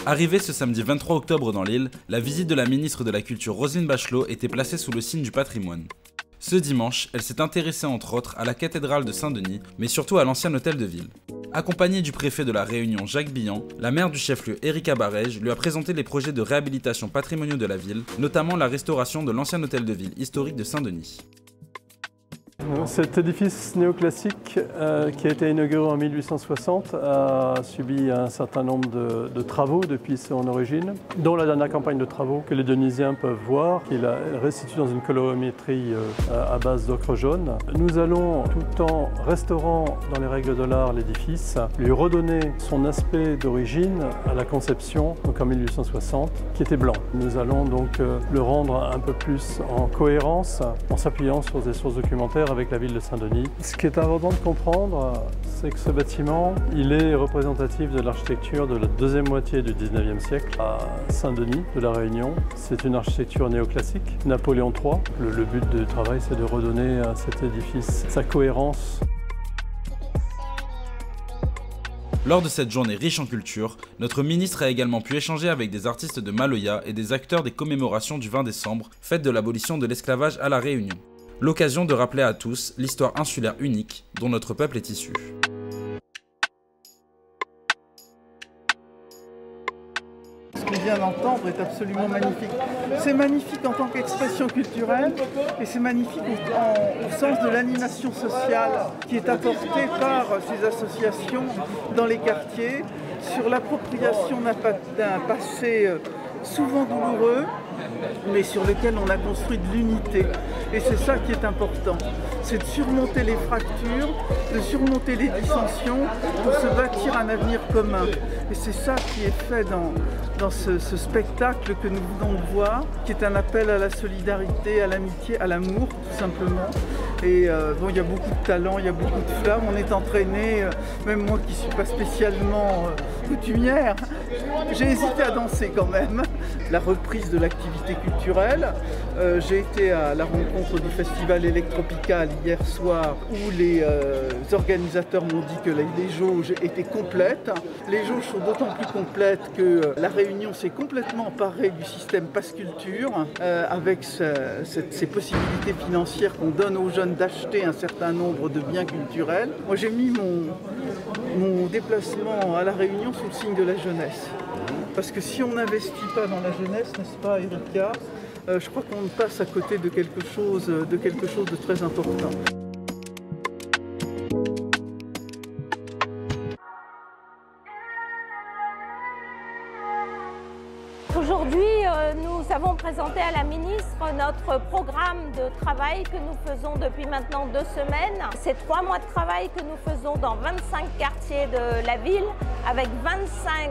Arrivée ce samedi 23 octobre dans l'île, la visite de la ministre de la Culture Roselyne Bachelot était placée sous le signe du patrimoine. Ce dimanche, elle s'est intéressée entre autres à la cathédrale de Saint-Denis, mais surtout à l'ancien hôtel de ville. Accompagnée du préfet de la Réunion Jacques Billan, la maire du chef-lieu Erika Barège lui a présenté les projets de réhabilitation patrimoniaux de la ville, notamment la restauration de l'ancien hôtel de ville historique de Saint-Denis. Cet édifice néoclassique qui a été inauguré en 1860 a subi un certain nombre de travaux depuis son origine, dont la dernière campagne de travaux que les Denysiens peuvent voir, qui la restitue dans une colorimétrie à base d'ocre jaune. Nous allons, tout en restaurant dans les règles de l'art l'édifice, lui redonner son aspect d'origine à la conception, donc en 1860, qui était blanc. Nous allons donc le rendre un peu plus en cohérence en s'appuyant sur des sources documentaires avec la ville de Saint-Denis. Ce qui est important de comprendre, c'est que ce bâtiment, il est représentatif de l'architecture de la deuxième moitié du 19e siècle à Saint-Denis de la Réunion. C'est une architecture néoclassique, Napoléon III. Le but du travail, c'est de redonner à cet édifice sa cohérence. Lors de cette journée riche en culture, notre ministre a également pu échanger avec des artistes de Maloya et des acteurs des commémorations du 20 décembre, fête de l'abolition de l'esclavage à la Réunion. L'occasion de rappeler à tous l'histoire insulaire unique dont notre peuple est issu. Ce qu'on vient d'entendre est absolument magnifique. C'est magnifique en tant qu'expression culturelle et c'est magnifique au sens de l'animation sociale qui est apportée par ces associations dans les quartiers sur l'appropriation d'un passé souvent douloureux, mais sur lequel on a construit de l'unité. Et c'est ça qui est important. C'est de surmonter les fractures, de surmonter les dissensions pour se bâtir un avenir commun. Et c'est ça qui est fait dans ce spectacle que nous venons de voir, qui est un appel à la solidarité, à l'amitié, à l'amour, tout simplement. Et bon, il y a beaucoup de talent, il y a beaucoup de flammes. On est entraîné, même moi qui ne suis pas spécialement coutumière, j'ai hésité à danser quand même. La reprise de l'activité culturelle. J'ai été à la rencontre du festival Electropical hier soir où les organisateurs m'ont dit que les jauges étaient complètes. Les jauges sont d'autant plus complètes que la Réunion s'est complètement emparée du système Pass Culture avec ces possibilités financières qu'on donne aux jeunes d'acheter un certain nombre de biens culturels. Moi j'ai mis mon déplacement à la Réunion sous le signe de la jeunesse. Parce que si on n'investit pas dans la jeunesse, n'est-ce pas Erika, je crois qu'on passe à côté de quelque chose de très important. Aujourd'hui, nous avons présenté à la ministre notre programme de travail que nous faisons depuis maintenant 2 semaines. C'est 3 mois de travail que nous faisons dans 25 quartiers de la ville avec 25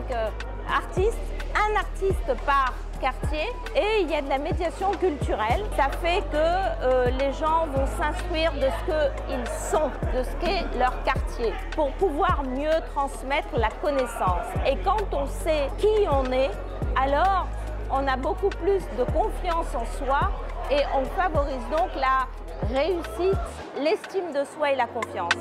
artistes, un artiste par quartier, et il y a de la médiation culturelle. Ça fait que les gens vont s'instruire de ce qu'ils sont, de ce qu'est leur quartier, pour pouvoir mieux transmettre la connaissance. Et quand on sait qui on est, alors on a beaucoup plus de confiance en soi et on favorise donc la réussite, l'estime de soi et la confiance.